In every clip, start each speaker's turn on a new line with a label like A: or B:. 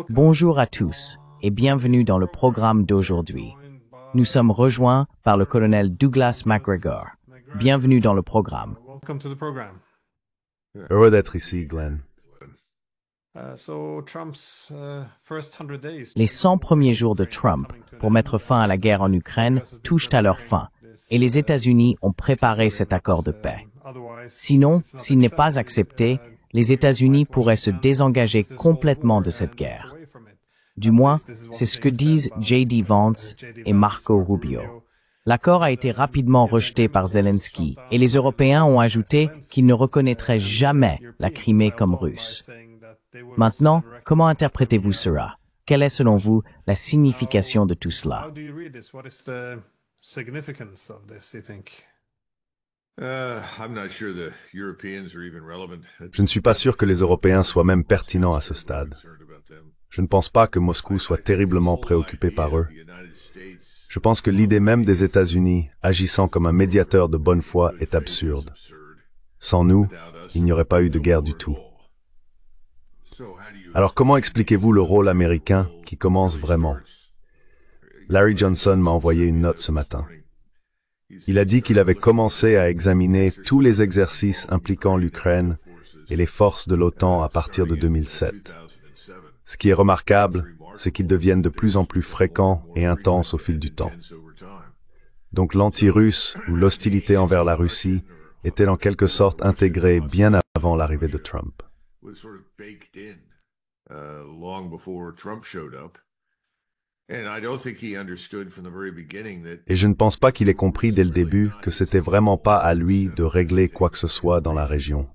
A: Bonjour à tous et bienvenue dans le programme d'aujourd'hui. Nous sommes rejoints par le colonel Douglas Macgregor. Bienvenue dans le programme.
B: Heureux d'être ici, Glenn.
A: Les 100 premiers jours de Trump pour mettre fin à la guerre en Ukraine touchent à leur fin et les États-Unis ont préparé cet accord de paix. Sinon, s'il n'est pas accepté, les États-Unis pourraient se désengager complètement de cette guerre. Du moins, c'est ce que disent J.D. Vance et Marco Rubio. L'accord a été rapidement rejeté par Zelensky et les Européens ont ajouté qu'ils ne reconnaîtraient jamais la Crimée comme russe. Maintenant, comment interprétez-vous cela? Quelle est selon vous la signification de tout cela?
B: Je ne suis pas sûr que les Européens soient même pertinents à ce stade. Je ne pense pas que Moscou soit terriblement préoccupé par eux. Je pense que l'idée même des États-Unis agissant comme un médiateur de bonne foi est absurde. Sans nous, il n'y aurait pas eu de guerre du tout. Alors comment expliquez-vous le rôle américain qui commence vraiment? Larry Johnson m'a envoyé une note ce matin. Il a dit qu'il avait commencé à examiner tous les exercices impliquant l'Ukraine et les forces de l'OTAN à partir de 2007. Ce qui est remarquable, c'est qu'ils deviennent de plus en plus fréquents et intenses au fil du temps. Donc l'anti-russe ou l'hostilité envers la Russie était en quelque sorte intégrée bien avant l'arrivée de Trump. Et je ne pense pas qu'il ait compris dès le début que c'était vraiment pas à lui de régler quoi que ce soit dans la région.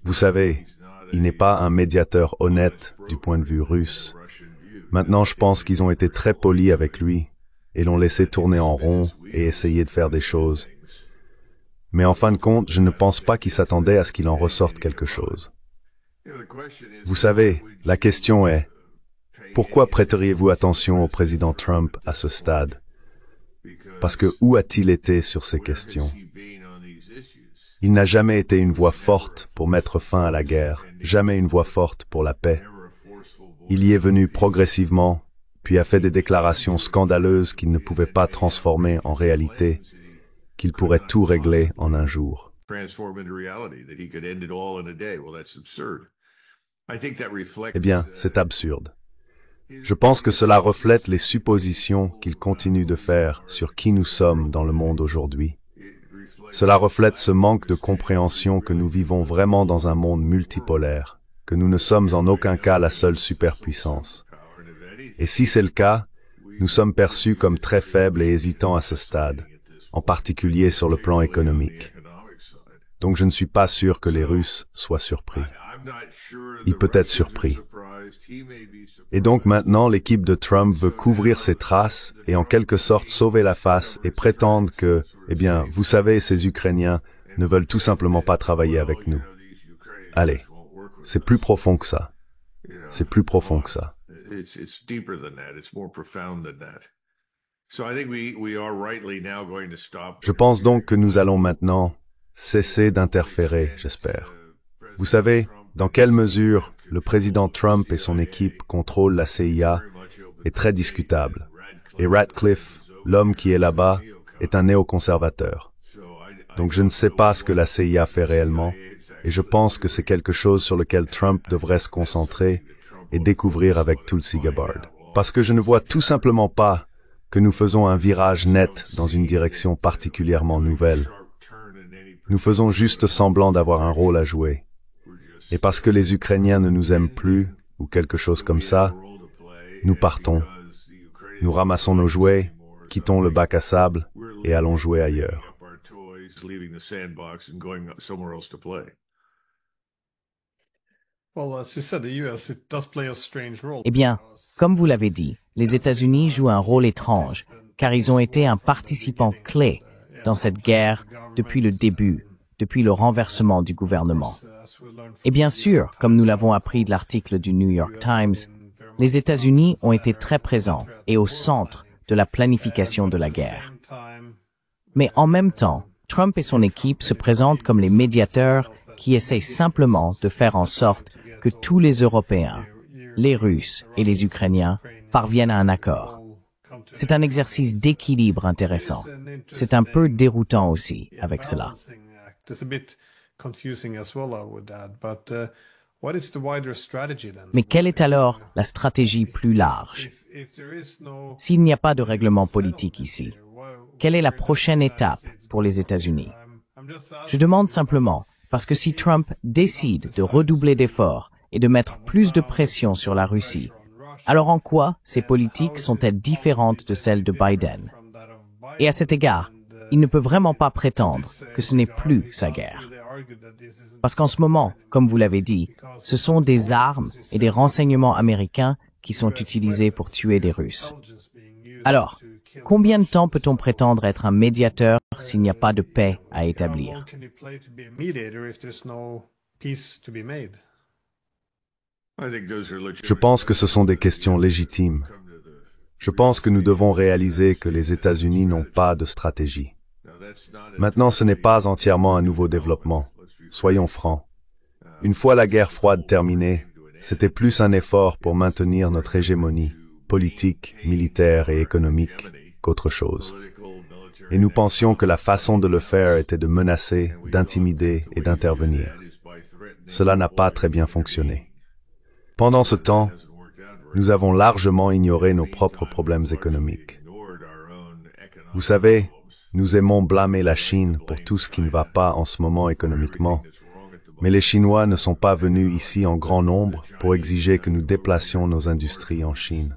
B: Vous savez, il n'est pas un médiateur honnête du point de vue russe. Maintenant, je pense qu'ils ont été très polis avec lui et l'ont laissé tourner en rond et essayer de faire des choses. Mais en fin de compte, je ne pense pas qu'il s'attendait à ce qu'il en ressorte quelque chose. Vous savez, la question est, pourquoi prêteriez-vous attention au président Trump à ce stade? Parce que où a-t-il été sur ces questions? Il n'a jamais été une voix forte pour mettre fin à la guerre, jamais une voix forte pour la paix. Il y est venu progressivement, puis a fait des déclarations scandaleuses qu'il ne pouvait pas transformer en réalité, qu'il pourrait tout régler en un jour. Eh bien, c'est absurde. Je pense que cela reflète les suppositions qu'il continue de faire sur qui nous sommes dans le monde aujourd'hui. Cela reflète ce manque de compréhension que nous vivons vraiment dans un monde multipolaire, que nous ne sommes en aucun cas la seule superpuissance. Et si c'est le cas, nous sommes perçus comme très faibles et hésitants à ce stade, en particulier sur le plan économique. Donc je ne suis pas sûr que les Russes soient surpris. Il peut être surpris. Et donc maintenant, l'équipe de Trump veut couvrir ses traces et en quelque sorte sauver la face et prétendre que, eh bien, vous savez, ces Ukrainiens ne veulent tout simplement pas travailler avec nous. Allez, c'est plus profond que ça. C'est plus profond que ça. Je pense donc que nous allons maintenant cesser d'interférer, j'espère. Vous savez, dans quelle mesure le président Trump et son équipe contrôlent la CIA est très discutable. Et Ratcliffe, l'homme qui est là-bas, est un néoconservateur. Donc je ne sais pas ce que la CIA fait réellement, et je pense que c'est quelque chose sur lequel Trump devrait se concentrer et découvrir avec Tulsi Gabbard. Parce que je ne vois tout simplement pas que nous faisons un virage net dans une direction particulièrement nouvelle. Nous faisons juste semblant d'avoir un rôle à jouer. Et parce que les Ukrainiens ne nous aiment plus, ou quelque chose comme ça, nous partons. Nous ramassons nos jouets, quittons le bac à sable et allons jouer ailleurs.
A: Eh bien, comme vous l'avez dit, les États-Unis jouent un rôle étrange, car ils ont été un participant clé dans cette guerre depuis le début, depuis le renversement du gouvernement. Et bien sûr, comme nous l'avons appris de l'article du New York Times, les États-Unis ont été très présents et au centre de la planification de la guerre. Mais en même temps, Trump et son équipe se présentent comme les médiateurs qui essayent simplement de faire en sorte que tous les Européens, les Russes et les Ukrainiens parviennent à un accord. C'est un exercice d'équilibre intéressant. C'est un peu déroutant aussi avec cela. Mais quelle est alors la stratégie plus large? S'il n'y a pas de règlement politique ici, quelle est la prochaine étape pour les États-Unis? Je demande simplement parce que si Trump décide de redoubler d'efforts et de mettre plus de pression sur la Russie, alors en quoi ces politiques sont-elles différentes de celles de Biden? Et à cet égard, il ne peut vraiment pas prétendre que ce n'est plus sa guerre. Parce qu'en ce moment, comme vous l'avez dit, ce sont des armes et des renseignements américains qui sont utilisés pour tuer des Russes. Alors, combien de temps peut-on prétendre être un médiateur s'il n'y a pas de paix à établir?
B: Je pense que ce sont des questions légitimes. Je pense que nous devons réaliser que les États-Unis n'ont pas de stratégie. Maintenant, ce n'est pas entièrement un nouveau développement. Soyons francs. Une fois la guerre froide terminée, c'était plus un effort pour maintenir notre hégémonie politique, militaire et économique qu'autre chose. Et nous pensions que la façon de le faire était de menacer, d'intimider et d'intervenir. Cela n'a pas très bien fonctionné. Pendant ce temps, nous avons largement ignoré nos propres problèmes économiques. Vous savez, nous aimons blâmer la Chine pour tout ce qui ne va pas en ce moment économiquement, mais les Chinois ne sont pas venus ici en grand nombre pour exiger que nous déplacions nos industries en Chine.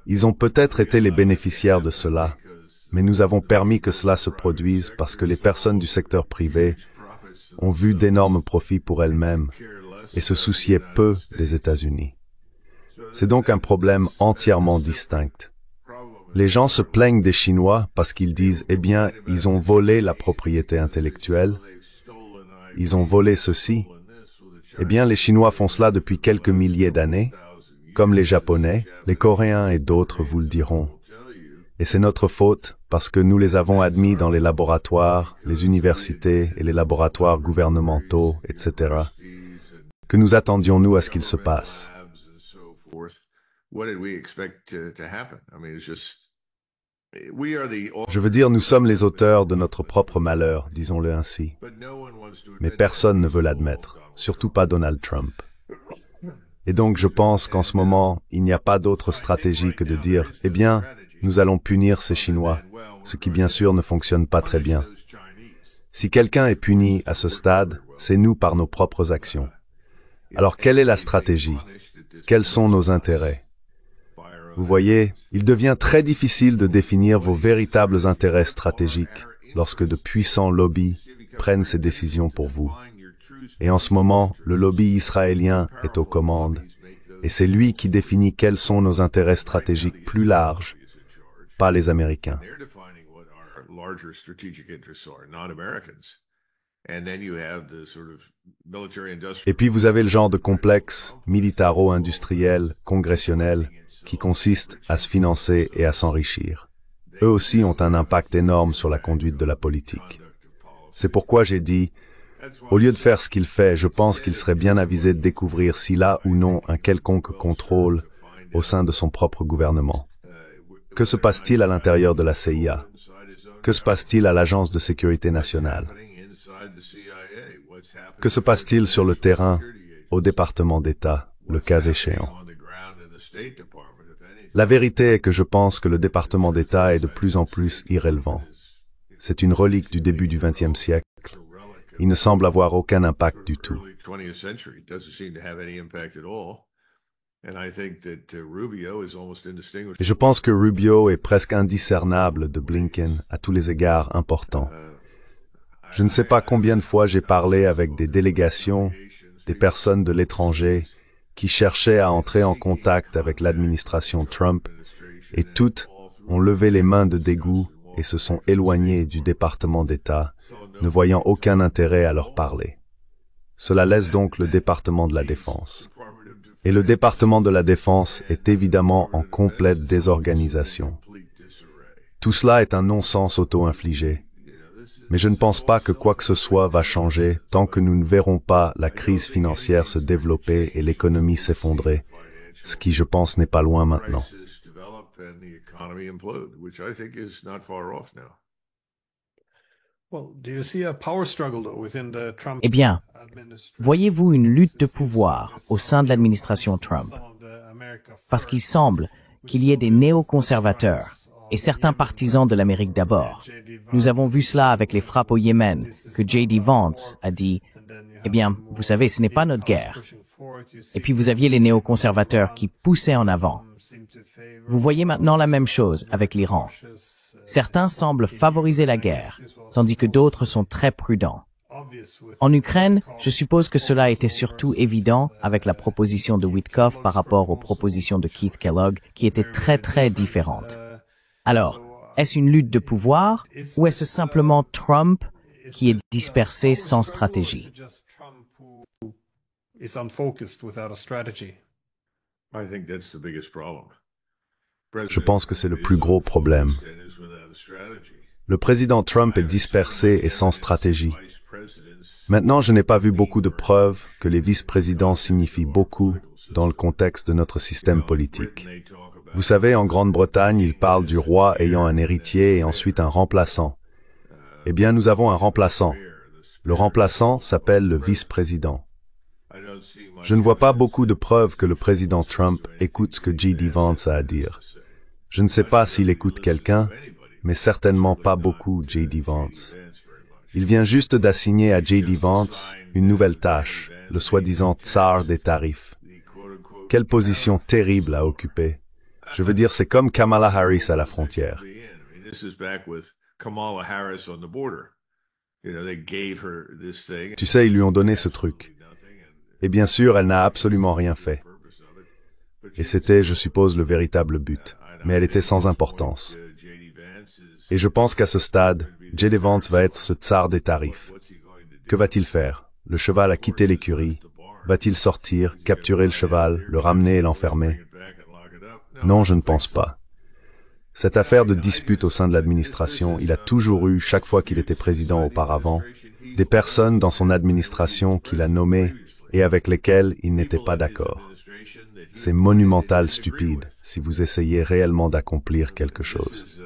B: Ils ont peut-être été les bénéficiaires de cela, mais nous avons permis que cela se produise parce que les personnes du secteur privé ont vu d'énormes profits pour elles-mêmes et se souciaient peu des États-Unis. C'est donc un problème entièrement distinct. Les gens se plaignent des Chinois parce qu'ils disent « Eh bien, ils ont volé la propriété intellectuelle, ils ont volé ceci. » Eh bien, les Chinois font cela depuis quelques milliers d'années, comme les Japonais, les Coréens et d'autres vous le diront. Et c'est notre faute parce que nous les avons admis dans les laboratoires, les universités et les laboratoires gouvernementaux, etc. Que nous attendions-nous à ce qu'il se passe? Je veux dire, nous sommes les auteurs de notre propre malheur, disons-le ainsi. Mais personne ne veut l'admettre, surtout pas Donald Trump. Et donc je pense qu'en ce moment, il n'y a pas d'autre stratégie que de dire « Eh bien, nous allons punir ces Chinois », ce qui bien sûr ne fonctionne pas très bien. Si quelqu'un est puni à ce stade, c'est nous par nos propres actions. Alors quelle est la stratégie? Quels sont nos intérêts? Vous voyez, il devient très difficile de définir vos véritables intérêts stratégiques lorsque de puissants lobbies prennent ces décisions pour vous. Et en ce moment, le lobby israélien est aux commandes, et c'est lui qui définit quels sont nos intérêts stratégiques plus larges, pas les Américains. Et puis vous avez le genre de complexe militaro-industriel, congressionnel, qui consiste à se financer et à s'enrichir. Eux aussi ont un impact énorme sur la conduite de la politique. C'est pourquoi j'ai dit, au lieu de faire ce qu'il fait, je pense qu'il serait bien avisé de découvrir s'il a ou non un quelconque contrôle au sein de son propre gouvernement. Que se passe-t-il à l'intérieur de la CIA? Que se passe-t-il à l'Agence de sécurité nationale? Que se passe-t-il sur le terrain, au département d'État, le cas échéant? La vérité est que je pense que le département d'État est de plus en plus irrélevant. C'est une relique du début du XXe siècle. Il ne semble avoir aucun impact du tout. Et je pense que Rubio est presque indiscernable de Blinken à tous les égards importants. Je ne sais pas combien de fois j'ai parlé avec des délégations, des personnes de l'étranger, qui cherchaient à entrer en contact avec l'administration Trump, et toutes ont levé les mains de dégoût et se sont éloignées du département d'État, ne voyant aucun intérêt à leur parler. Cela laisse donc le département de la Défense. Et le département de la Défense est évidemment en complète désorganisation. Tout cela est un non-sens auto-infligé. Mais je ne pense pas que quoi que ce soit va changer tant que nous ne verrons pas la crise financière se développer et l'économie s'effondrer, ce qui, je pense, n'est pas loin maintenant.
A: Eh bien, voyez-vous une lutte de pouvoir au sein de l'administration Trump? Parce qu'il semble qu'il y ait des néoconservateurs et certains partisans de l'Amérique d'abord. Nous avons vu cela avec les frappes au Yémen, que J.D. Vance a dit « Eh bien, vous savez, ce n'est pas notre guerre ». Et puis vous aviez les néoconservateurs qui poussaient en avant. Vous voyez maintenant la même chose avec l'Iran. Certains semblent favoriser la guerre, tandis que d'autres sont très prudents. En Ukraine, je suppose que cela était surtout évident avec la proposition de Witkoff par rapport aux propositions de Keith Kellogg, qui étaient très différentes. Alors, est-ce une lutte de pouvoir ou est-ce simplement Trump qui est dispersé sans stratégie?
B: Je pense que c'est le plus gros problème. Le président Trump est dispersé et sans stratégie. Maintenant, je n'ai pas vu beaucoup de preuves que les vice-présidents signifient beaucoup dans le contexte de notre système politique. Vous savez, en Grande-Bretagne, ils parlent du roi ayant un héritier et ensuite un remplaçant. Eh bien, nous avons un remplaçant. Le remplaçant s'appelle le vice-président. Je ne vois pas beaucoup de preuves que le président Trump écoute ce que J.D. Vance a à dire. Je ne sais pas s'il écoute quelqu'un, mais certainement pas beaucoup J.D. Vance. Il vient juste d'assigner à J.D. Vance une nouvelle tâche, le soi-disant tsar des tarifs. Quelle position terrible à occuper. Je veux dire, c'est comme Kamala Harris à la frontière. Tu sais, ils lui ont donné ce truc. Et bien sûr, elle n'a absolument rien fait. Et c'était, je suppose, le véritable but. Mais elle était sans importance. Et je pense qu'à ce stade, J.D. Vance va être ce tsar des tarifs. Que va-t-il faire? Le cheval a quitté l'écurie. Va-t-il sortir, capturer le cheval, le ramener et l'enfermer? Non, je ne pense pas. Cette affaire de dispute au sein de l'administration, il a toujours eu, chaque fois qu'il était président auparavant, des personnes dans son administration qu'il a nommées et avec lesquelles il n'était pas d'accord. C'est monumental stupide si vous essayez réellement d'accomplir quelque chose.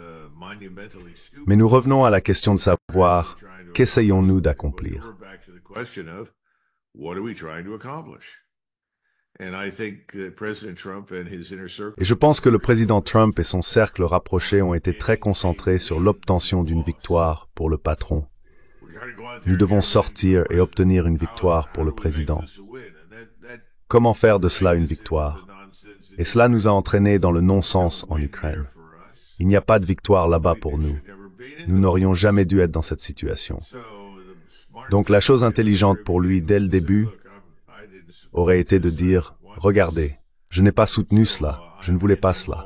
B: Mais nous revenons à la question de savoir, qu'essayons-nous d'accomplir? Et je pense que le président Trump et son cercle rapproché ont été très concentrés sur l'obtention d'une victoire pour le patron. Nous devons sortir et obtenir une victoire pour le président. Comment faire de cela une victoire? Et cela nous a entraînés dans le non-sens en Ukraine. Il n'y a pas de victoire là-bas pour nous. Nous n'aurions jamais dû être dans cette situation. Donc la chose intelligente pour lui dès le début aurait été de dire, regardez, je n'ai pas soutenu cela, je ne voulais pas cela.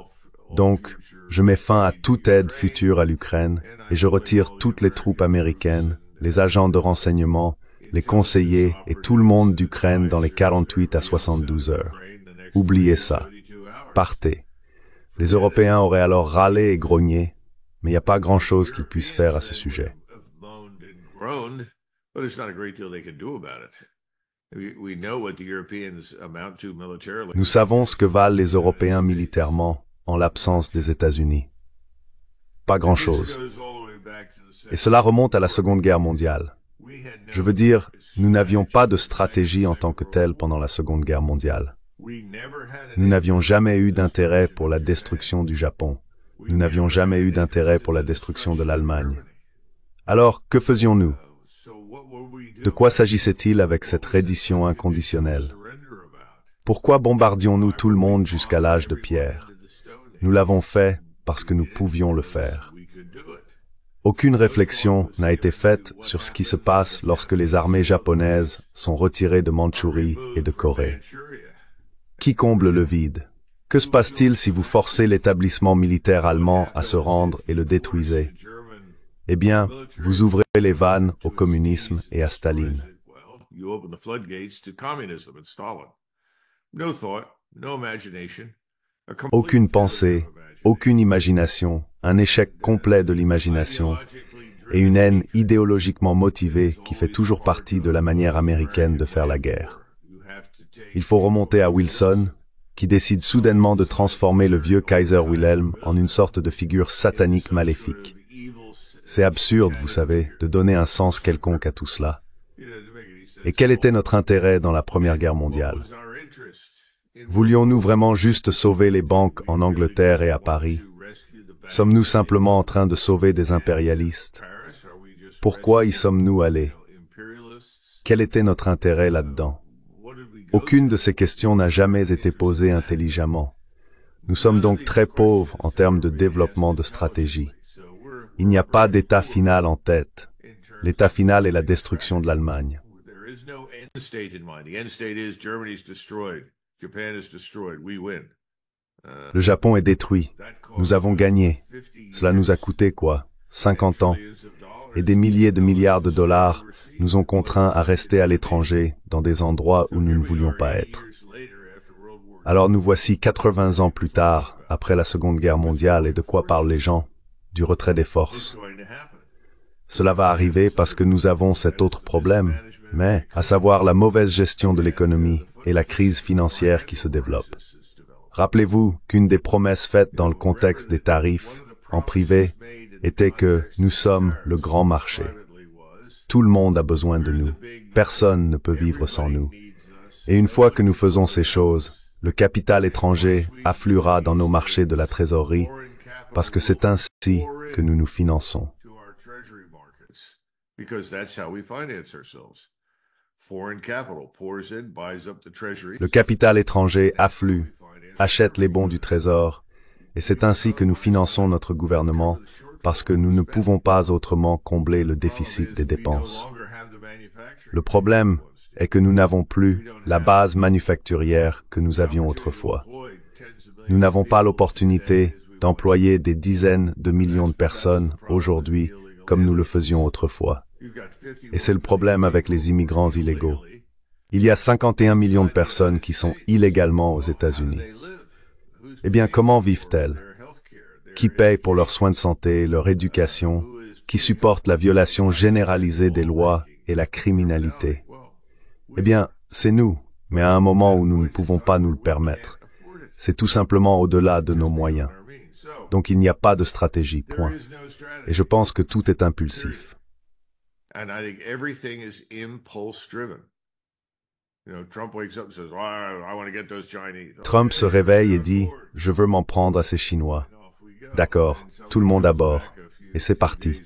B: Donc, je mets fin à toute aide future à l'Ukraine et je retire toutes les troupes américaines, les agents de renseignement, les conseillers et tout le monde d'Ukraine dans les 48 à 72 heures. Oubliez ça. Partez. Les Européens auraient alors râlé et grogné, mais il n'y a pas grand-chose qu'ils puissent faire à ce sujet. Nous savons ce que valent les Européens militairement en l'absence des États-Unis. Pas grand-chose. Et cela remonte à la Seconde Guerre mondiale. Je veux dire, nous n'avions pas de stratégie en tant que telle pendant la Seconde Guerre mondiale. Nous n'avions jamais eu d'intérêt pour la destruction du Japon. Nous n'avions jamais eu d'intérêt pour la destruction de l'Allemagne. Alors, que faisions-nous? De quoi s'agissait-il avec cette reddition inconditionnelle? Pourquoi bombardions-nous tout le monde jusqu'à l'âge de pierre? Nous l'avons fait parce que nous pouvions le faire. Aucune réflexion n'a été faite sur ce qui se passe lorsque les armées japonaises sont retirées de Mandchourie et de Corée. Qui comble le vide? Que se passe-t-il si vous forcez l'établissement militaire allemand à se rendre et le détruisez? Eh bien, vous ouvrez les vannes au communisme et à Staline. Aucune pensée, aucune imagination, un échec complet de l'imagination, et une haine idéologiquement motivée qui fait toujours partie de la manière américaine de faire la guerre. Il faut remonter à Wilson, qui décide soudainement de transformer le vieux Kaiser Wilhelm en une sorte de figure satanique maléfique. C'est absurde, vous savez, de donner un sens quelconque à tout cela. Et quel était notre intérêt dans la Première Guerre mondiale? Voulions-nous vraiment juste sauver les banques en Angleterre et à Paris? Sommes-nous simplement en train de sauver des impérialistes? Pourquoi y sommes-nous allés? Quel était notre intérêt là-dedans? Aucune de ces questions n'a jamais été posée intelligemment. Nous sommes donc très pauvres en termes de développement de stratégie. Il n'y a pas d'état final en tête. L'état final est la destruction de l'Allemagne. Le Japon est détruit. Nous avons gagné. Cela nous a coûté quoi? 50 ans. Et des milliers de milliards de dollars nous ont contraints à rester à l'étranger, dans des endroits où nous ne voulions pas être. Alors nous voici 80 ans plus tard, après la Seconde Guerre mondiale, et de quoi parlent les gens? Du retrait des forces. Cela va arriver parce que nous avons cet autre problème, mais, à savoir la mauvaise gestion de l'économie et la crise financière qui se développe. Rappelez-vous qu'une des promesses faites dans le contexte des tarifs, en privé, était que nous sommes le grand marché. Tout le monde a besoin de nous. Personne ne peut vivre sans nous. Et une fois que nous faisons ces choses, le capital étranger affluera dans nos marchés de la trésorerie, parce que c'est ainsi que nous nous finançons. Le capital étranger afflue, achète les bons du Trésor, et c'est ainsi que nous finançons notre gouvernement, parce que nous ne pouvons pas autrement combler le déficit des dépenses. Le problème est que nous n'avons plus la base manufacturière que nous avions autrefois. Nous n'avons pas l'opportunité d'employer des dizaines de millions de personnes aujourd'hui comme nous le faisions autrefois. Et c'est le problème avec les immigrants illégaux. Il y a 51 millions de personnes qui sont illégalement aux États-Unis. Eh bien, comment vivent-elles? Qui paye pour leurs soins de santé, leur éducation? Qui supporte la violation généralisée des lois et la criminalité? Eh bien, c'est nous, mais à un moment où nous ne pouvons pas nous le permettre. C'est tout simplement au-delà de nos moyens. Donc il n'y a pas de stratégie, point. Et je pense que tout est impulsif. Trump se réveille et dit « Je veux m'en prendre à ces Chinois ». D'accord, tout le monde à bord. Et c'est parti.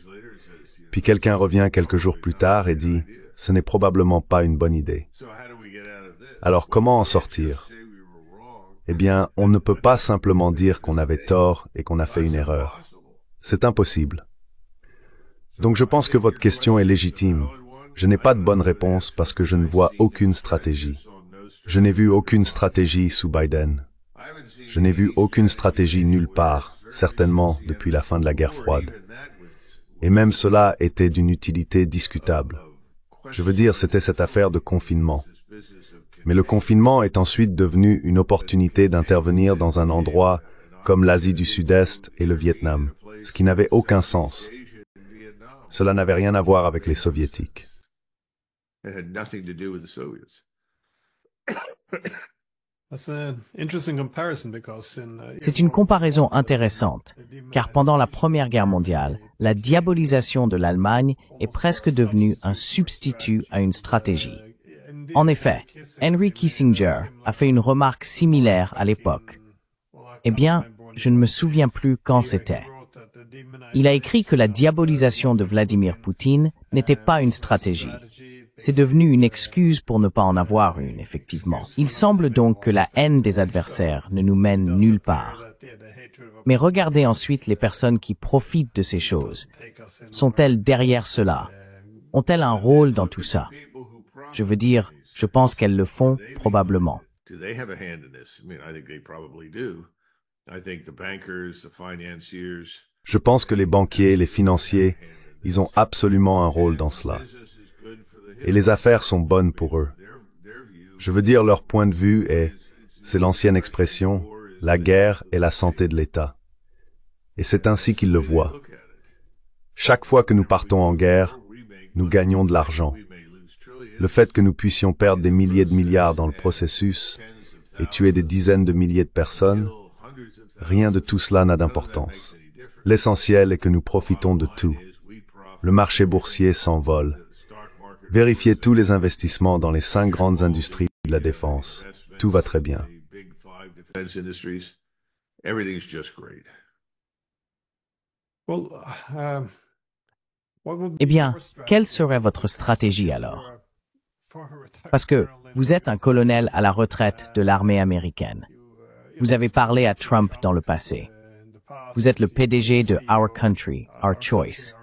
B: Puis quelqu'un revient quelques jours plus tard et dit « Ce n'est probablement pas une bonne idée ». Alors comment en sortir? Eh bien, on ne peut pas simplement dire qu'on avait tort et qu'on a fait une erreur. C'est impossible. Donc je pense que votre question est légitime. Je n'ai pas de bonne réponse parce que je ne vois aucune stratégie. Je n'ai vu aucune stratégie sous Biden. Je n'ai vu aucune stratégie nulle part, certainement depuis la fin de la guerre froide. Et même cela était d'une utilité discutable. Je veux dire, c'était cette affaire de confinement. Mais le confinement est ensuite devenu une opportunité d'intervenir dans un endroit comme l'Asie du Sud-Est et le Vietnam, ce qui n'avait aucun sens. Cela n'avait rien à voir avec les Soviétiques.
A: C'est une comparaison intéressante, car pendant la Première Guerre mondiale, la diabolisation de l'Allemagne est presque devenue un substitut à une stratégie. En effet, Henry Kissinger a fait une remarque similaire à l'époque. Eh bien, je ne me souviens plus quand c'était. Il a écrit que la diabolisation de Vladimir Poutine n'était pas une stratégie. C'est devenu une excuse pour ne pas en avoir une, effectivement. Il semble donc que la haine des adversaires ne nous mène nulle part. Mais regardez ensuite les personnes qui profitent de ces choses. Sont-elles derrière cela? Ont-elles un rôle dans tout ça? Je veux dire, je pense qu'elles le font probablement.
B: Je pense que les banquiers, les financiers, ils ont absolument un rôle dans cela. Et les affaires sont bonnes pour eux. Je veux dire, leur point de vue est, c'est l'ancienne expression, la guerre est la santé de l'État. Et c'est ainsi qu'ils le voient. Chaque fois que nous partons en guerre, nous gagnons de l'argent. Le fait que nous puissions perdre des milliers de milliards dans le processus et tuer des dizaines de milliers de personnes, rien de tout cela n'a d'importance. L'essentiel est que nous profitons de tout. Le marché boursier s'envole. Vérifiez tous les investissements dans les 5 grandes industries de la défense. Tout va très bien.
A: Eh bien, quelle serait votre stratégie alors? Parce que vous êtes un colonel à la retraite de l'armée américaine. Vous avez parlé à Trump dans le passé. Vous êtes le PDG de Our Country, Our Choice.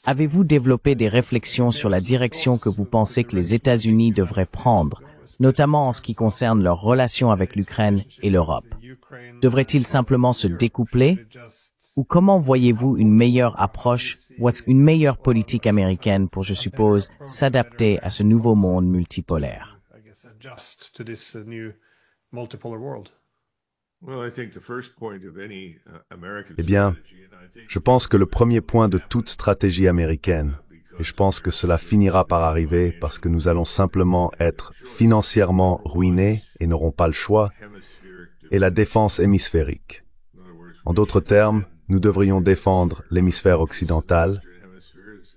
A: Avez-vous développé des réflexions sur la direction que vous pensez que les États-Unis devraient prendre, notamment en ce qui concerne leurs relations avec l'Ukraine et l'Europe? Devraient-ils simplement se découpler? Ou comment voyez-vous une meilleure approche, ou une meilleure politique américaine pour, je suppose, s'adapter à ce nouveau monde multipolaire?
B: Eh bien, je pense que le premier point de toute stratégie américaine, et je pense que cela finira par arriver parce que nous allons simplement être financièrement ruinés et n'aurons pas le choix, est la défense hémisphérique. En d'autres termes, nous devrions défendre l'hémisphère occidental,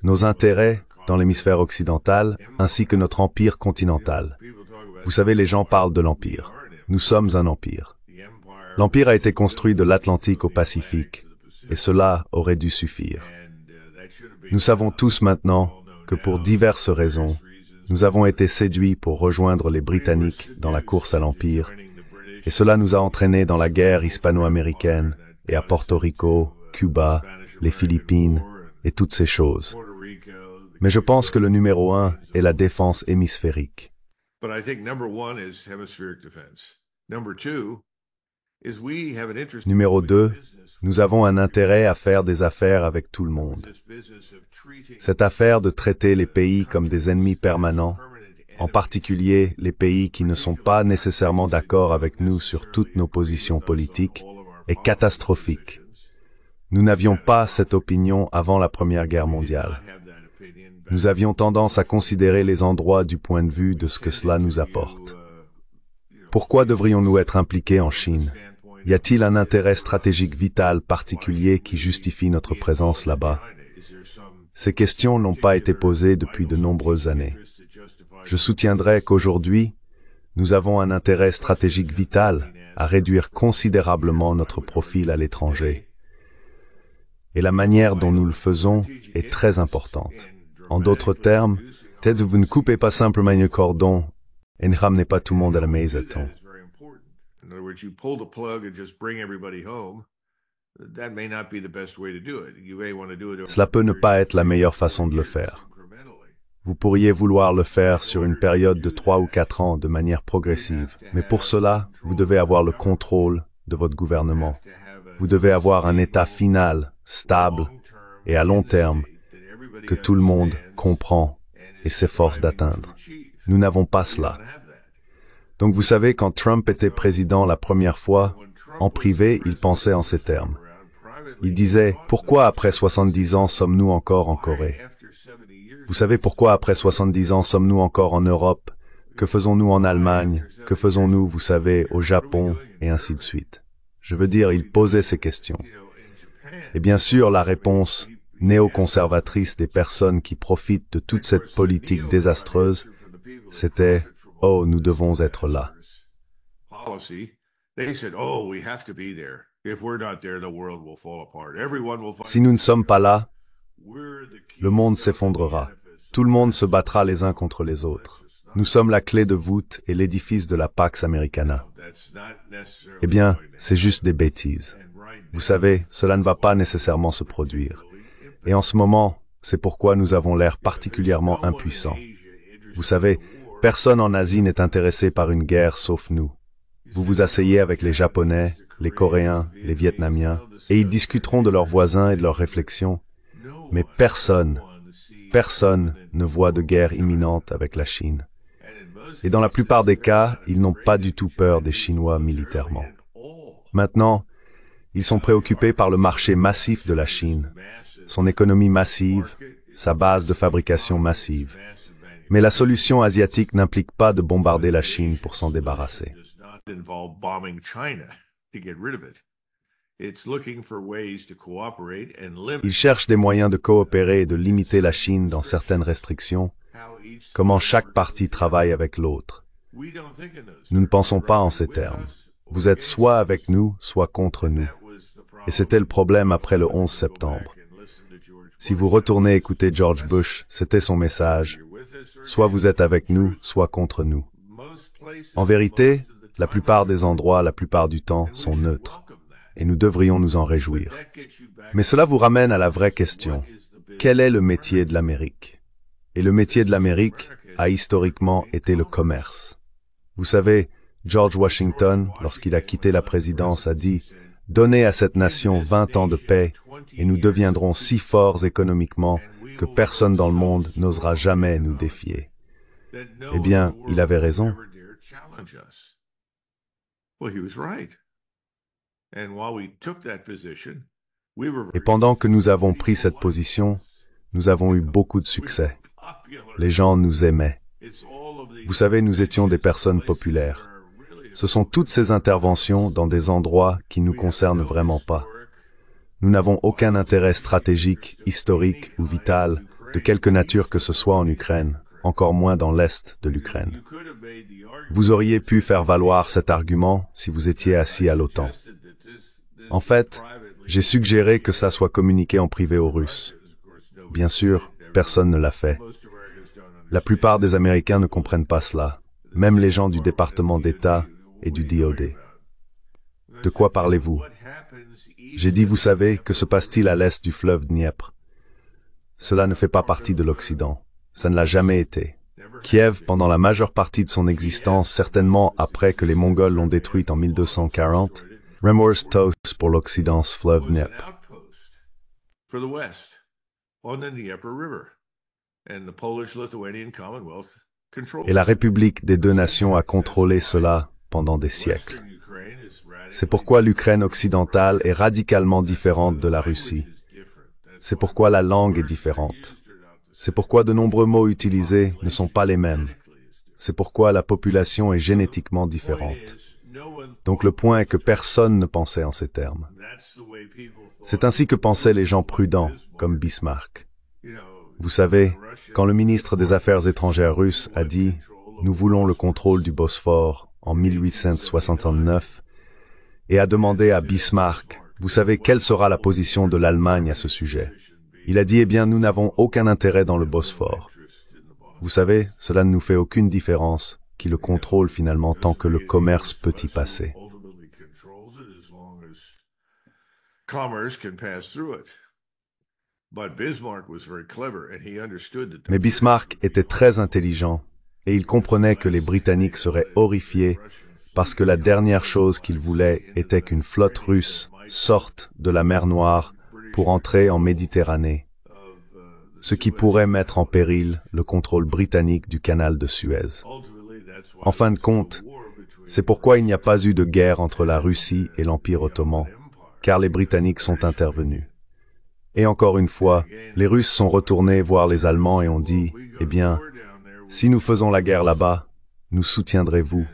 B: nos intérêts dans l'hémisphère occidental, ainsi que notre empire continental. Vous savez, les gens parlent de l'empire. Nous sommes un empire. L'empire a été construit de l'Atlantique au Pacifique, et cela aurait dû suffire. Nous savons tous maintenant que pour diverses raisons, nous avons été séduits pour rejoindre les Britanniques dans la course à l'empire, et cela nous a entraînés dans la guerre hispano-américaine, et à Porto Rico, Cuba, les Philippines, et toutes ces choses. Mais je pense que le numéro 1 est la défense hémisphérique. Numéro 2, nous avons un intérêt à faire des affaires avec tout le monde. Cette affaire de traiter les pays comme des ennemis permanents, en particulier les pays qui ne sont pas nécessairement d'accord avec nous sur toutes nos positions politiques, est catastrophique. Nous n'avions pas cette opinion avant la Première Guerre mondiale. Nous avions tendance à considérer les endroits du point de vue de ce que cela nous apporte. Pourquoi devrions-nous être impliqués en Chine? Y a-t-il un intérêt stratégique vital particulier qui justifie notre présence là-bas? Ces questions n'ont pas été posées depuis de nombreuses années. Je soutiendrai qu'aujourd'hui, nous avons un intérêt stratégique vital à réduire considérablement notre profil à l'étranger. Et la manière dont nous le faisons est très importante. En d'autres termes, peut-être vous ne coupez pas simplement le cordon et ne ramenez pas tout le monde à la maison. Cela peut ne pas être la meilleure façon de le faire. Vous pourriez vouloir le faire sur une période de 3 ou 4 ans de manière progressive, mais pour cela, vous devez avoir le contrôle de votre gouvernement. Vous devez avoir un état final, stable et à long terme, que tout le monde comprend et s'efforce d'atteindre. Nous n'avons pas cela. Donc vous savez, quand Trump était président la première fois, en privé, il pensait en ces termes. Il disait, pourquoi après 70 ans sommes-nous encore en Corée? Vous savez pourquoi après 70 ans sommes-nous encore en Europe? Que faisons-nous en Allemagne? Que faisons-nous, vous savez, au Japon? Et ainsi de suite. Je veux dire, il posait ces questions. Et bien sûr, la réponse néoconservatrice des personnes qui profitent de toute cette politique désastreuse, c'était « Oh, nous devons être là ». Si nous ne sommes pas là, le monde s'effondrera. Tout le monde se battra les uns contre les autres. Nous sommes la clé de voûte et l'édifice de la Pax Americana. Eh bien, c'est juste des bêtises. Vous savez, cela ne va pas nécessairement se produire. Et en ce moment, c'est pourquoi nous avons l'air particulièrement impuissants. Vous savez, personne en Asie n'est intéressé par une guerre sauf nous. Vous vous asseyez avec les Japonais, les Coréens, les Vietnamiens, et ils discuteront de leurs voisins et de leurs réflexions. Mais personne ne voit de guerre imminente avec la Chine. Et dans la plupart des cas, ils n'ont pas du tout peur des Chinois militairement. Maintenant, ils sont préoccupés par le marché massif de la Chine, son économie massive, sa base de fabrication massive. Mais la solution asiatique n'implique pas de bombarder la Chine pour s'en débarrasser. Ils cherchent des moyens de coopérer et de limiter la Chine dans certaines restrictions, comment chaque partie travaille avec l'autre. Nous ne pensons pas en ces termes. Vous êtes soit avec nous, soit contre nous. Et c'était le problème après le 11 septembre. Si vous retournez écouter George Bush, c'était son message. Soit vous êtes avec nous, soit contre nous. En vérité, la plupart des endroits, la plupart du temps, sont neutres. Et nous devrions nous en réjouir. Mais cela vous ramène à la vraie question. Quel est le métier de l'Amérique? Et le métier de l'Amérique a historiquement été le commerce. Vous savez, George Washington, lorsqu'il a quitté la présidence, a dit « Donnez à cette nation 20 ans de paix et nous deviendrons si forts économiquement que personne dans le monde n'osera jamais nous défier. » Eh bien, il avait raison. Et pendant que nous avons pris cette position, nous avons eu beaucoup de succès. Les gens nous aimaient. Vous savez, nous étions des personnes populaires. Ce sont toutes ces interventions dans des endroits qui ne nous concernent vraiment pas. Nous n'avons aucun intérêt stratégique, historique ou vital de quelque nature que ce soit en Ukraine, encore moins dans l'est de l'Ukraine. Vous auriez pu faire valoir cet argument si vous étiez assis à l'OTAN. En fait, j'ai suggéré que ça soit communiqué en privé aux Russes. Bien sûr, personne ne l'a fait. La plupart des Américains ne comprennent pas cela, même les gens du département d'État et du DOD. De quoi parlez-vous? J'ai dit, vous savez, que se passe-t-il à l'est du fleuve Dniepr? Cela ne fait pas partie de l'Occident. Ça ne l'a jamais été. Kiev, pendant la majeure partie de son existence, certainement après que les Mongols l'ont détruite en 1240, remorse toast pour l'Occident ce fleuve Dniepr. Et la République des deux nations a contrôlé cela pendant des siècles. C'est pourquoi l'Ukraine occidentale est radicalement différente de la Russie. C'est pourquoi la langue est différente. C'est pourquoi de nombreux mots utilisés ne sont pas les mêmes. C'est pourquoi la population est génétiquement différente. Donc le point est que personne ne pensait en ces termes. C'est ainsi que pensaient les gens prudents, comme Bismarck. Vous savez, quand le ministre des Affaires étrangères russe a dit « Nous voulons le contrôle du Bosphore » en 1869, et a demandé à Bismarck « Vous savez quelle sera la position de l'Allemagne à ce sujet ?» Il a dit « Eh bien, nous n'avons aucun intérêt dans le Bosphore. » Vous savez, cela ne nous fait aucune différence, qui le contrôle finalement tant que le commerce peut y passer. Mais Bismarck était très intelligent et il comprenait que les Britanniques seraient horrifiés parce que la dernière chose qu'ils voulaient était qu'une flotte russe sorte de la mer Noire pour entrer en Méditerranée, ce qui pourrait mettre en péril le contrôle britannique du canal de Suez. En fin de compte, c'est pourquoi il n'y a pas eu de guerre entre la Russie et l'Empire ottoman, car les Britanniques sont intervenus. Et encore une fois, les Russes sont retournés voir les Allemands et ont dit, « Eh bien, si nous faisons la guerre là-bas, nous soutiendrez-vous »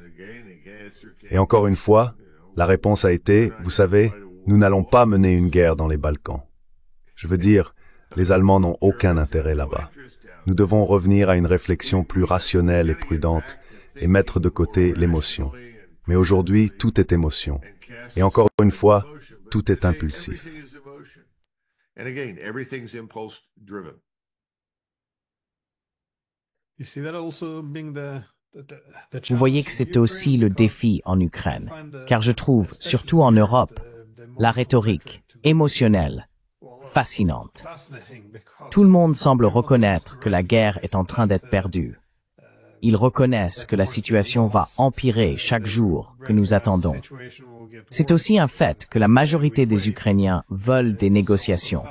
B: Et encore une fois, la réponse a été, « Vous savez, nous n'allons pas mener une guerre dans les Balkans. » Je veux dire, les Allemands n'ont aucun intérêt là-bas. Nous devons revenir à une réflexion plus rationnelle et prudente et mettre de côté l'émotion. Mais aujourd'hui, tout est émotion. Et encore une fois, tout est impulsif.
A: Vous voyez que c'est aussi le défi en Ukraine, car je trouve, surtout en Europe, la rhétorique émotionnelle fascinante. Tout le monde semble reconnaître que la guerre est en train d'être perdue. Ils reconnaissent que la situation va empirer chaque jour que nous attendons. C'est aussi un fait que la majorité des Ukrainiens veulent des négociations.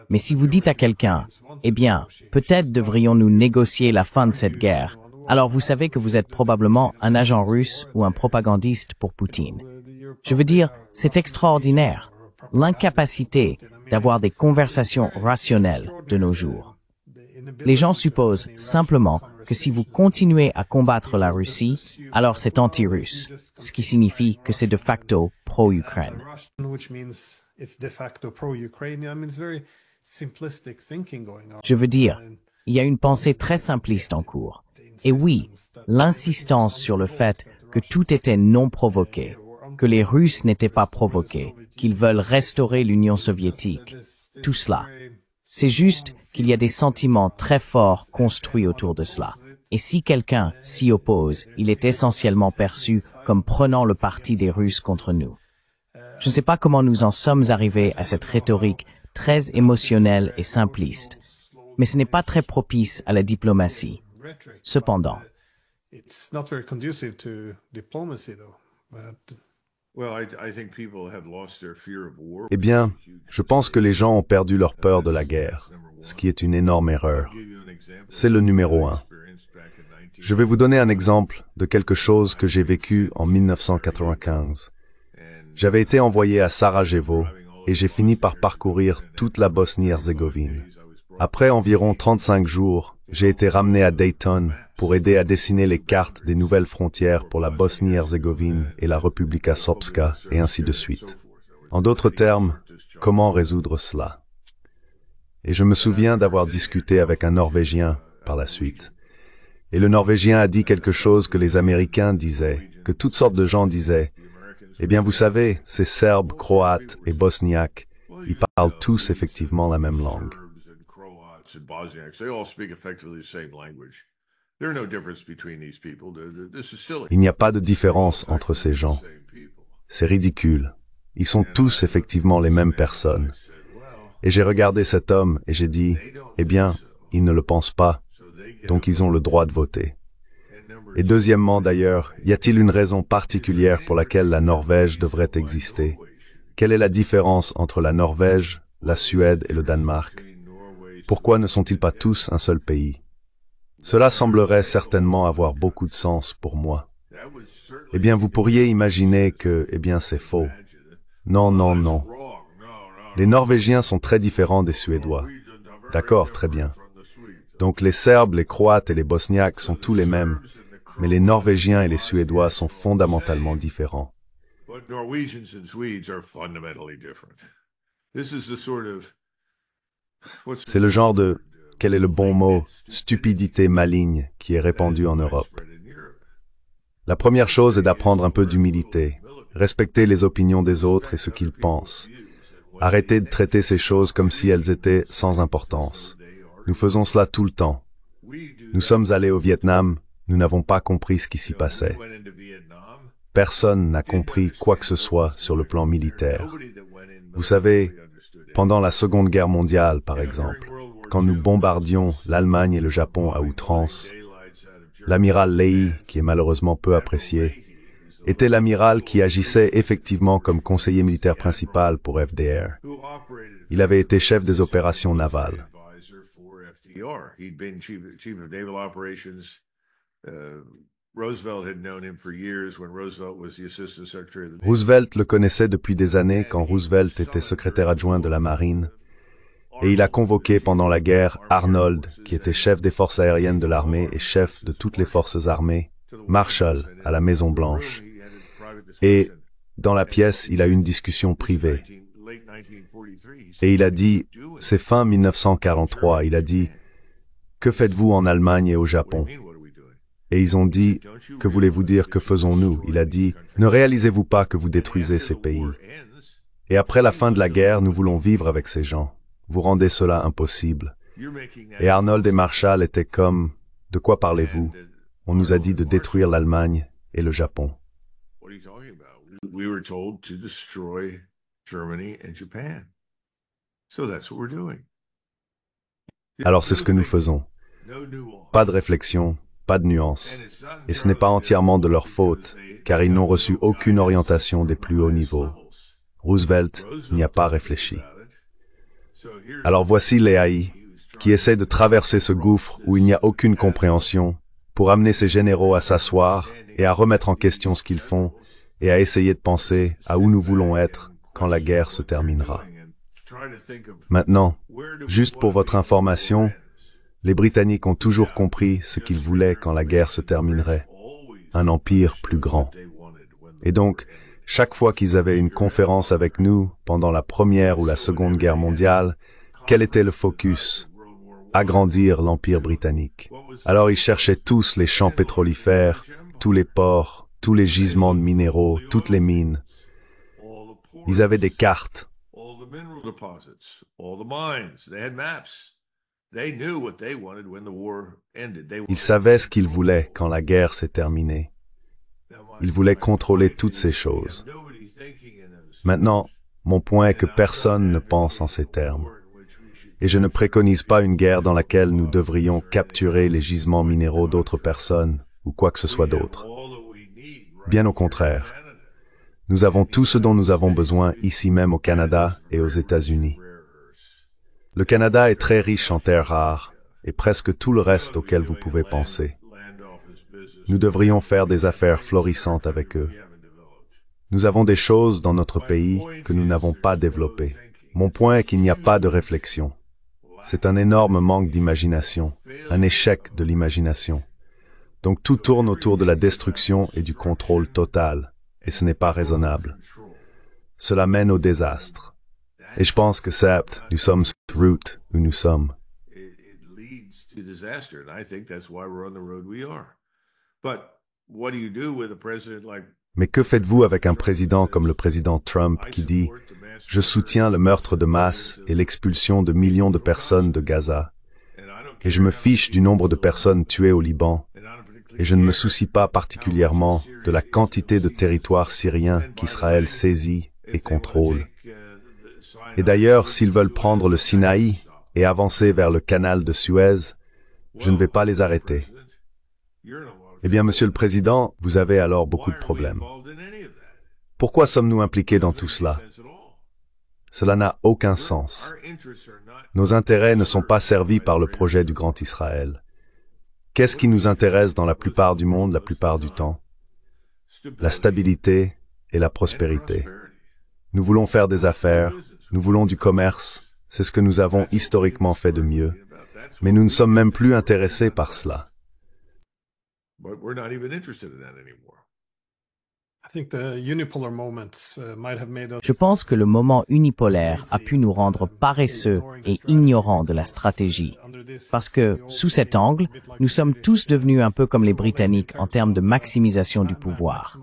A: Mais si vous dites à quelqu'un, « Eh bien, peut-être devrions-nous négocier la fin de cette guerre », alors vous savez que vous êtes probablement un agent russe ou un propagandiste pour Poutine. Je veux dire, c'est extraordinaire, l'incapacité d'avoir des conversations rationnelles de nos jours. Les gens supposent simplement que si vous continuez à combattre la Russie, alors c'est anti-russe, ce qui signifie que c'est de facto pro-Ukraine. Je veux dire, il y a une pensée très simpliste en cours. Et oui, l'insistance sur le fait que tout était non provoqué, que les Russes n'étaient pas provoqués, qu'ils veulent restaurer l'Union soviétique, tout cela. C'est juste qu'il y a des sentiments très forts construits autour de cela. Et si quelqu'un s'y oppose, il est essentiellement perçu comme prenant le parti des Russes contre nous. Je ne sais pas comment nous en sommes arrivés à cette rhétorique très émotionnelle et simpliste, mais ce n'est pas très propice à la diplomatie. Cependant,
B: Eh bien, je pense que les gens ont perdu leur peur de la guerre, ce qui est une énorme erreur. C'est le numéro 1. Je vais vous donner un exemple de quelque chose que j'ai vécu en 1995. J'avais été envoyé à Sarajevo et j'ai fini par parcourir toute la Bosnie-Herzégovine. Après environ 35 jours, j'ai été ramené à Dayton pour aider à dessiner les cartes des nouvelles frontières pour la Bosnie-Herzégovine et la Republika Srpska, et ainsi de suite. En d'autres termes, comment résoudre cela? Et je me souviens d'avoir discuté avec un Norvégien par la suite. Et le Norvégien a dit quelque chose que les Américains disaient, que toutes sortes de gens disaient. Eh bien, vous savez, ces Serbes, Croates et Bosniaques, ils parlent tous effectivement la même langue. Il n'y a pas de différence entre ces gens. C'est ridicule. Ils sont tous effectivement les mêmes personnes. Et j'ai regardé cet homme et j'ai dit, eh bien, ils ne le pensent pas, donc ils ont le droit de voter. Et deuxièmement d'ailleurs, y a-t-il une raison particulière pour laquelle la Norvège devrait exister? Quelle est la différence entre la Norvège, la Suède et le Danemark? Pourquoi ne sont-ils pas tous un seul pays? Cela semblerait certainement avoir beaucoup de sens pour moi. Eh bien, vous pourriez imaginer que, eh bien, c'est faux. Non, non, non. Les Norvégiens sont très différents des Suédois. D'accord, très bien. Donc les Serbes, les Croates et les Bosniaques sont tous les mêmes, mais les Norvégiens et les Suédois sont fondamentalement différents. C'est le genre de, quel est le bon mot, stupidité maligne qui est répandue en Europe. La première chose est d'apprendre un peu d'humilité, respecter les opinions des autres et ce qu'ils pensent. Arrêter de traiter ces choses comme si elles étaient sans importance. Nous faisons cela tout le temps. Nous sommes allés au Vietnam, nous n'avons pas compris ce qui s'y passait. Personne n'a compris quoi que ce soit sur le plan militaire. Vous savez, pendant la Seconde Guerre mondiale, par exemple, quand nous bombardions l'Allemagne et le Japon à outrance, l'amiral Leahy, qui est malheureusement peu apprécié, était l'amiral qui agissait effectivement comme conseiller militaire principal pour FDR. Il avait été chef des opérations navales. Roosevelt le connaissait depuis des années quand Roosevelt était secrétaire adjoint de la marine, et il a convoqué pendant la guerre Arnold, qui était chef des forces aériennes de l'armée et chef de toutes les forces armées, Marshall, à la Maison-Blanche. Et dans la pièce, il a eu une discussion privée. Et il a dit, c'est fin 1943, il a dit, que faites-vous en Allemagne et au Japon? Et ils ont dit, que voulez-vous dire, que faisons-nous? Il a dit, ne réalisez-vous pas que vous détruisez ces pays? Et après la fin de la guerre, nous voulons vivre avec ces gens. Vous rendez cela impossible. Et Arnold et Marshall étaient comme, de quoi parlez-vous? On nous a dit de détruire l'Allemagne et le Japon. Alors c'est ce que nous faisons. Pas de réflexion, pas de nuance. Et ce n'est pas entièrement de leur faute, car ils n'ont reçu aucune orientation des plus hauts niveaux. Roosevelt n'y a pas réfléchi. Alors voici Leahy, qui essaie de traverser ce gouffre où il n'y a aucune compréhension, pour amener ses généraux à s'asseoir et à remettre en question ce qu'ils font, et à essayer de penser à où nous voulons être quand la guerre se terminera. Maintenant, juste pour votre information, les Britanniques ont toujours compris ce qu'ils voulaient quand la guerre se terminerait, un empire plus grand. Et donc, chaque fois qu'ils avaient une conférence avec nous pendant la Première ou la Seconde Guerre mondiale, quel était le focus? Agrandir l'empire britannique. Alors ils cherchaient tous les champs pétrolifères, tous les ports, tous les gisements de minéraux, toutes les mines. Ils avaient des cartes. Ils savaient ce qu'ils voulaient quand la guerre s'est terminée. Ils voulaient contrôler toutes ces choses. Maintenant, mon point est que personne ne pense en ces termes. Et je ne préconise pas une guerre dans laquelle nous devrions capturer les gisements minéraux d'autres personnes ou quoi que ce soit d'autre. Bien au contraire. Nous avons tout ce dont nous avons besoin ici même au Canada et aux États-Unis. Le Canada est très riche en terres rares et presque tout le reste auquel vous pouvez penser. Nous devrions faire des affaires florissantes avec eux. Nous avons des choses dans notre pays que nous n'avons pas développées. Mon point est qu'il n'y a pas de réflexion. C'est un énorme manque d'imagination, un échec de l'imagination. Donc tout tourne autour de la destruction et du contrôle total, et ce n'est pas raisonnable. Cela mène au désastre. Et je pense que certes, nous sommes sur la route où nous sommes. Mais que faites-vous avec un président comme le président Trump qui dit « Je soutiens le meurtre de masse et l'expulsion de millions de personnes de Gaza, et je me fiche du nombre de personnes tuées au Liban, et je ne me soucie pas particulièrement de la quantité de territoire syrien qu'Israël saisit et contrôle. Et d'ailleurs, s'ils veulent prendre le Sinaï et avancer vers le canal de Suez, je ne vais pas les arrêter. » Eh bien, Monsieur le Président, vous avez alors beaucoup de problèmes. Pourquoi sommes-nous impliqués dans tout cela? Cela n'a aucun sens. Nos intérêts ne sont pas servis par le projet du Grand Israël. Qu'est-ce qui nous intéresse dans la plupart du monde la plupart du temps? La stabilité et la prospérité. Nous voulons faire des affaires, nous voulons du commerce, c'est ce que nous avons historiquement fait de mieux, mais nous ne sommes même plus intéressés par cela.
A: Je pense que le moment unipolaire a pu nous rendre paresseux et ignorants de la stratégie. Parce que, sous cet angle, nous sommes tous devenus un peu comme les Britanniques en termes de maximisation du pouvoir.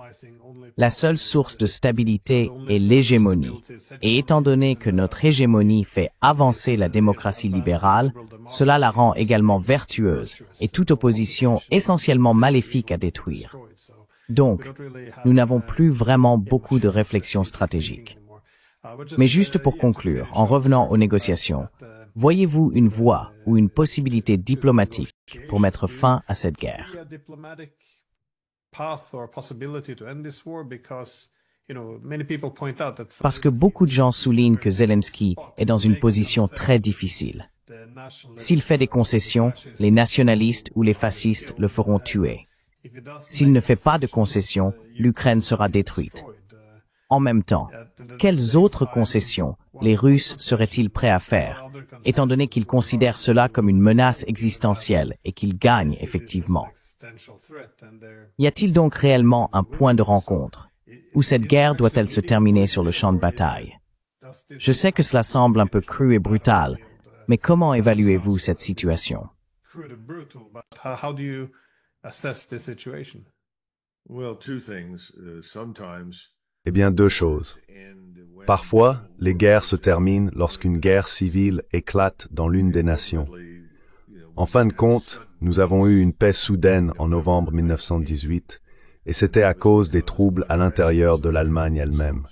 A: La seule source de stabilité est l'hégémonie. Et étant donné que notre hégémonie fait avancer la démocratie libérale, cela la rend également vertueuse et toute opposition essentiellement maléfique à détruire. Donc, nous n'avons plus vraiment beaucoup de réflexion stratégique. Mais juste pour conclure, en revenant aux négociations, voyez-vous une voie ou une possibilité diplomatique pour mettre fin à cette guerre? Parce que beaucoup de gens soulignent que Zelensky est dans une position très difficile. S'il fait des concessions, les nationalistes ou les fascistes le feront tuer. S'il ne fait pas de concessions, l'Ukraine sera détruite. En même temps, quelles autres concessions les Russes seraient-ils prêts à faire, étant donné qu'ils considèrent cela comme une menace existentielle et qu'ils gagnent effectivement? Y a-t-il donc réellement un point de rencontre, ou cette guerre doit-elle se terminer sur le champ de bataille? Je sais que cela semble un peu cru et brutal, mais comment évaluez-vous cette situation?
B: Eh bien, deux choses. Parfois, les guerres se terminent lorsqu'une guerre civile éclate dans l'une des nations. En fin de compte, nous avons eu une paix soudaine en novembre 1918, et c'était à cause des troubles à l'intérieur de l'Allemagne elle-même.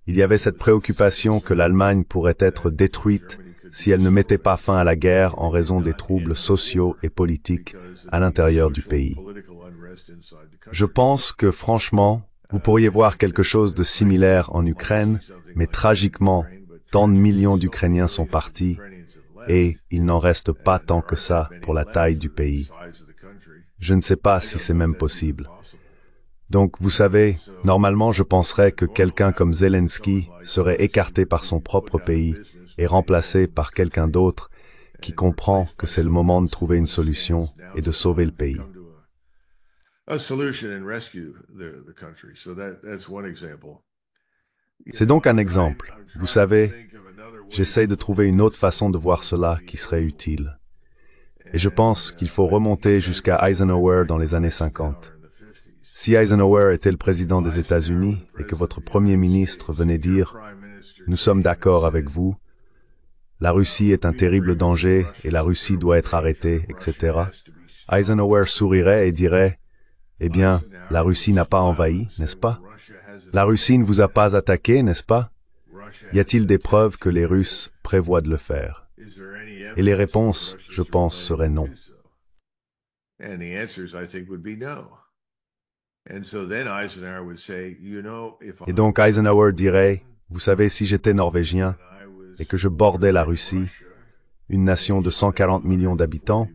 B: Il y avait cette préoccupation que l'Allemagne pourrait être détruite si elle ne mettait pas fin à la guerre en raison des troubles sociaux et politiques à l'intérieur du pays. Je pense que, franchement, vous pourriez voir quelque chose de similaire en Ukraine, mais tragiquement, tant de millions d'Ukrainiens sont partis, et il n'en reste pas tant que ça pour la taille du pays. Je ne sais pas si c'est même possible. Donc, vous savez, normalement je penserais que quelqu'un comme Zelensky serait écarté par son propre pays et remplacé par quelqu'un d'autre qui comprend que c'est le moment de trouver une solution et de sauver le pays. C'est donc un exemple. Vous savez, j'essaie de trouver une autre façon de voir cela qui serait utile. Et je pense qu'il faut remonter jusqu'à Eisenhower dans les années 50. Si Eisenhower était le président des États-Unis et que votre premier ministre venait dire « Nous sommes d'accord avec vous, la Russie est un terrible danger et la Russie doit être arrêtée, etc. » Eisenhower sourirait et dirait « Eh bien, la Russie n'a pas envahi, n'est-ce pas? La Russie ne vous a pas attaqué, n'est-ce pas? Y a-t-il des preuves que les Russes prévoient de le faire? » Et les réponses, je pense, seraient non. Et donc Eisenhower dirait, vous savez, si j'étais norvégien et que je bordais la Russie, une nation de 140 millions d'habitants,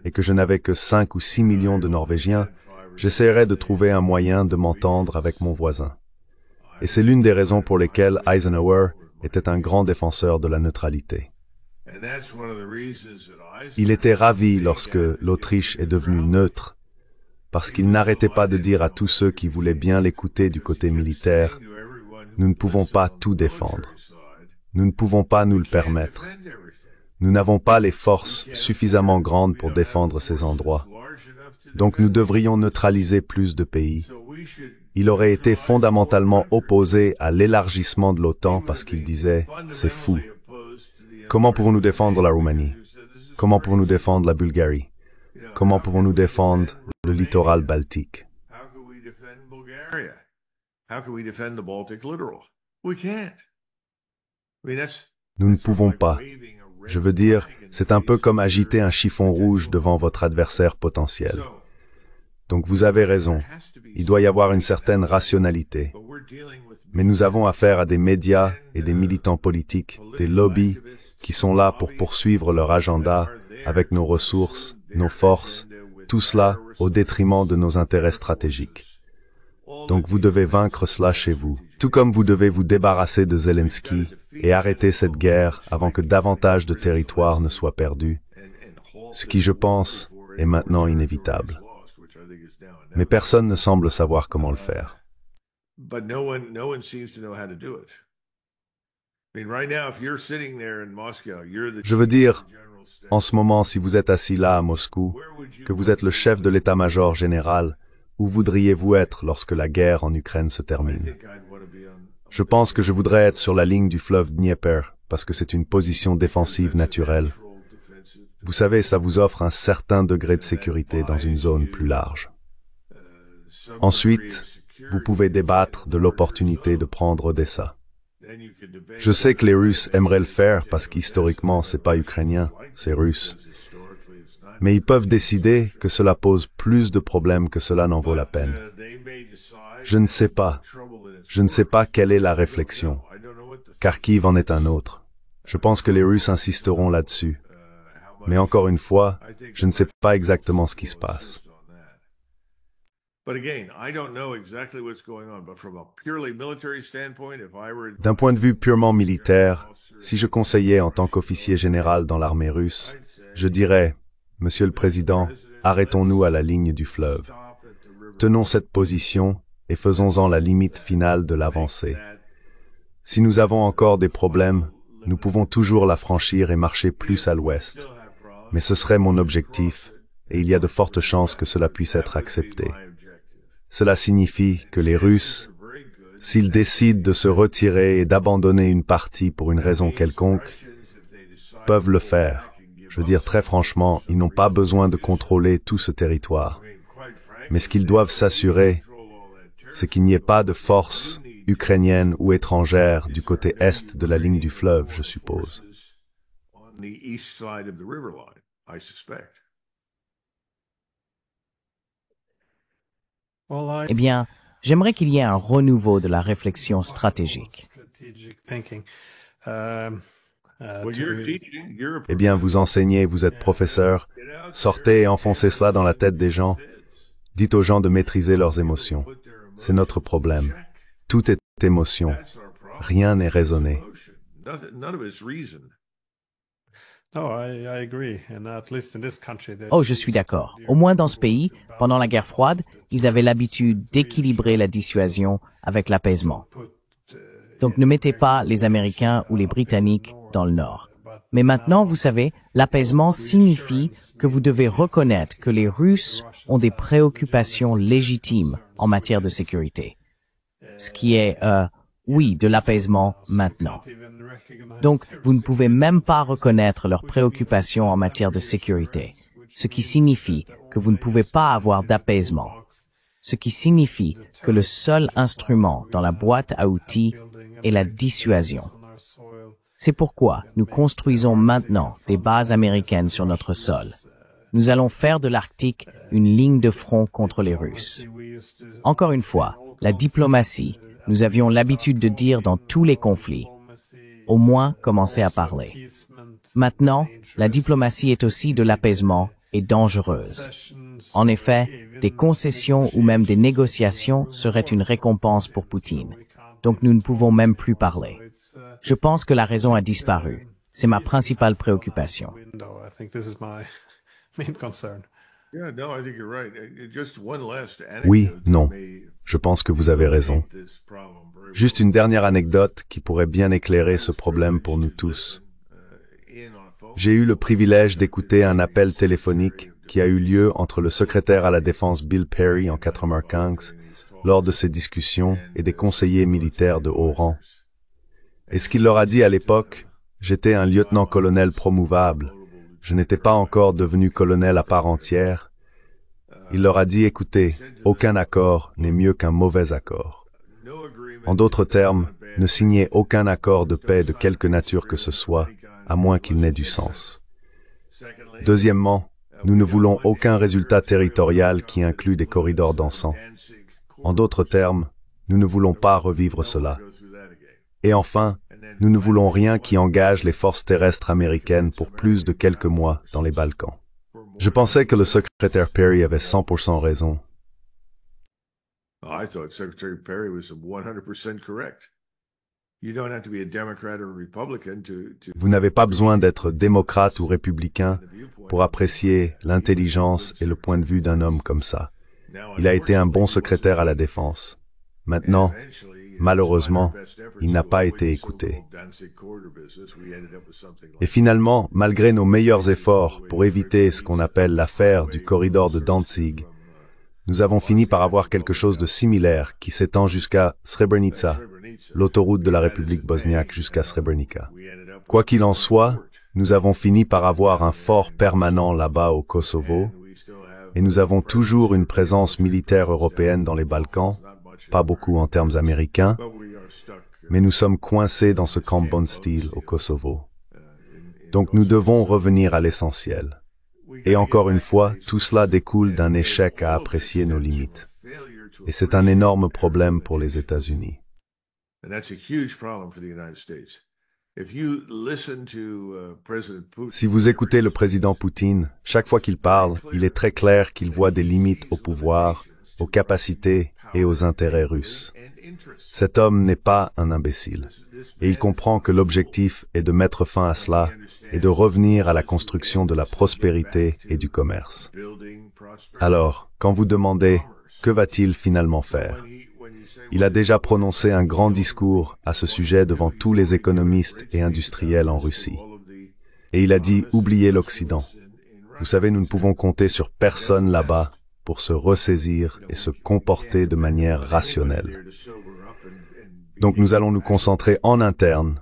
B: et que je n'avais que 5 ou 6 millions de Norvégiens, j'essaierais de trouver un moyen de m'entendre avec mon voisin. Et c'est l'une des raisons pour lesquelles Eisenhower était un grand défenseur de la neutralité. Il était ravi lorsque l'Autriche est devenue neutre, parce qu'il n'arrêtait pas de dire à tous ceux qui voulaient bien l'écouter du côté militaire, « Nous ne pouvons pas tout défendre. Nous ne pouvons pas nous le permettre. Nous n'avons pas les forces suffisamment grandes pour défendre ces endroits. Donc nous devrions neutraliser plus de pays. » Il aurait été fondamentalement opposé à l'élargissement de l'OTAN parce qu'il disait « C'est fou. Comment pouvons-nous défendre la Roumanie? Comment pouvons-nous défendre la Bulgarie? Comment pouvons-nous défendre le littoral baltique? » Nous ne pouvons pas. Je veux dire, c'est un peu comme agiter un chiffon rouge devant votre adversaire potentiel. Donc vous avez raison, il doit y avoir une certaine rationalité. Mais nous avons affaire à des médias et des militants politiques, des lobbies, qui sont là pour poursuivre leur agenda avec nos ressources, nos forces, tout cela au détriment de nos intérêts stratégiques. Donc vous devez vaincre cela chez vous, tout comme vous devez vous débarrasser de Zelensky et arrêter cette guerre avant que davantage de territoires ne soient perdus, ce qui, je pense, est maintenant inévitable. Mais personne ne semble savoir comment le faire. Je veux dire, en ce moment, si vous êtes assis là à Moscou, que vous êtes le chef de l'état-major général, où voudriez-vous être lorsque la guerre en Ukraine se termine? Je pense que je voudrais être sur la ligne du fleuve Dnieper, parce que c'est une position défensive naturelle. Vous savez, ça vous offre un certain degré de sécurité dans une zone plus large. Ensuite, vous pouvez débattre de l'opportunité de prendre Odessa. Je sais que les Russes aimeraient le faire parce qu'historiquement, c'est pas ukrainien, c'est russe. Mais ils peuvent décider que cela pose plus de problèmes que cela n'en vaut la peine. Je ne sais pas. Je ne sais pas quelle est la réflexion. Kharkiv en est un autre. Je pense que les Russes insisteront là-dessus. Mais encore une fois, je ne sais pas exactement ce qui se passe. D'un point de vue purement militaire, si je conseillais en tant qu'officier général dans l'armée russe, je dirais, Monsieur le Président, arrêtons-nous à la ligne du fleuve. Tenons cette position et faisons-en la limite finale de l'avancée. Si nous avons encore des problèmes, nous pouvons toujours la franchir et marcher plus à l'ouest. Mais ce serait mon objectif, et il y a de fortes chances que cela puisse être accepté. Cela signifie que les Russes, s'ils décident de se retirer et d'abandonner une partie pour une raison quelconque, peuvent le faire. Je veux dire très franchement, ils n'ont pas besoin de contrôler tout ce territoire. Mais ce qu'ils doivent s'assurer, c'est qu'il n'y ait pas de force ukrainienne ou étrangère du côté est de la ligne du fleuve, je suppose.
A: Eh bien, j'aimerais qu'il y ait un renouveau de la réflexion stratégique.
B: Eh bien, vous enseignez, vous êtes professeur, sortez et enfoncez cela dans la tête des gens. Dites aux gens de maîtriser leurs émotions. c'est notre problème. Tout est émotion. Rien n'est raisonné.
A: Oh, je suis d'accord. Au moins dans ce pays, pendant la guerre froide, ils avaient l'habitude d'équilibrer la dissuasion avec l'apaisement. Donc ne mettez pas les Américains ou les Britanniques dans le Nord. Mais maintenant, vous savez, l'apaisement signifie que vous devez reconnaître que les Russes ont des préoccupations légitimes en matière de sécurité. Ce qui est, oui, de l'apaisement maintenant. Donc, vous ne pouvez même pas reconnaître leurs préoccupations en matière de sécurité, ce qui signifie que vous ne pouvez pas avoir d'apaisement, ce qui signifie que le seul instrument dans la boîte à outils est la dissuasion. C'est pourquoi nous construisons maintenant des bases américaines sur notre sol. Nous allons faire de l'Arctique une ligne de front contre les Russes. Encore une fois, la diplomatie, nous avions l'habitude de dire dans tous les conflits, au moins commencer à parler. Maintenant, la diplomatie est aussi de l'apaisement et dangereuse. En effet, des concessions ou même des négociations seraient une récompense pour Poutine. Donc nous ne pouvons même plus parler. Je pense que la raison a disparu. C'est ma principale préoccupation.
B: Oui, non. Je pense que vous avez raison. Juste une dernière anecdote qui pourrait bien éclairer ce problème pour nous tous. J'ai eu le privilège d'écouter un appel téléphonique qui a eu lieu entre le secrétaire à la Défense Bill Perry en 1995 lors de ces discussions et des conseillers militaires de haut rang. Et ce qu'il leur a dit à l'époque, j'étais un lieutenant-colonel promouvable. Je n'étais pas encore devenu colonel à part entière. Il leur a dit, écoutez, aucun accord n'est mieux qu'un mauvais accord. En d'autres termes, ne signez aucun accord de paix de quelque nature que ce soit, à moins qu'il n'ait du sens. Deuxièmement, nous ne voulons aucun résultat territorial qui inclut des corridors d'encens. En d'autres termes, nous ne voulons pas revivre cela. Et enfin, nous ne voulons rien qui engage les forces terrestres américaines pour plus de quelques mois dans les Balkans. Je pensais que le secrétaire Perry avait 100% raison.
C: I thought Secretary Perry was 100% correct. You don't have to be a Democrat or a Republican to...
B: Vous n'avez pas besoin d'être démocrate ou républicain pour apprécier l'intelligence et le point de vue d'un homme comme ça. Il a été un bon secrétaire à la Défense. Maintenant, malheureusement, il n'a pas été écouté. Et finalement, malgré nos meilleurs efforts pour éviter ce qu'on appelle l'affaire du corridor de Danzig, nous avons fini par avoir quelque chose de similaire qui s'étend jusqu'à Srebrenica, l'autoroute de la République bosniaque jusqu'à Srebrenica. Quoi qu'il en soit, nous avons fini par avoir un fort permanent là-bas au Kosovo, et nous avons toujours une présence militaire européenne dans les Balkans, pas beaucoup en termes américains, mais nous sommes coincés dans ce camp Bondsteel au Kosovo. Donc nous devons revenir à l'essentiel. Et encore une fois, tout cela découle d'un échec à apprécier nos limites. Et c'est un énorme problème pour les États-Unis. Si vous écoutez le président Poutine, chaque fois qu'il parle, il est très clair qu'il voit des limites au pouvoir, aux capacités et aux intérêts russes. Cet homme n'est pas un imbécile. Et il comprend que l'objectif est de mettre fin à cela et de revenir à la construction de la prospérité et du commerce. Alors, quand vous demandez, que va-t-il finalement faire? Il a déjà prononcé un grand discours à ce sujet devant tous les économistes et industriels en Russie. Et il a dit, oubliez l'Occident. Vous savez, nous ne pouvons compter sur personne là-bas pour se ressaisir et se comporter de manière rationnelle. Donc nous allons nous concentrer en interne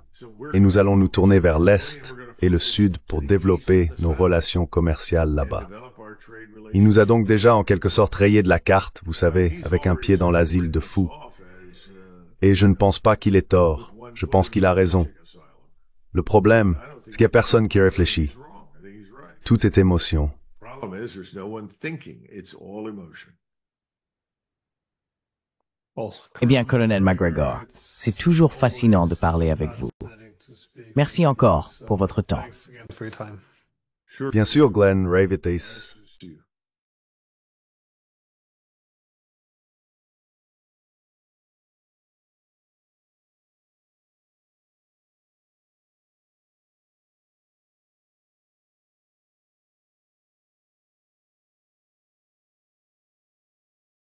B: et nous allons nous tourner vers l'Est et le Sud pour développer nos relations commerciales là-bas. Il nous a donc déjà en quelque sorte rayé de la carte, vous savez, avec un pied dans l'asile de fous. Et je ne pense pas qu'il ait tort, je pense qu'il a raison. Le problème, c'est qu'il n'y a personne qui réfléchit. Tout est émotion.
A: Eh bien, colonel McGregor, c'est toujours fascinant de parler avec vous. Merci encore pour votre temps.
B: Bien sûr, Glenn Ravithes.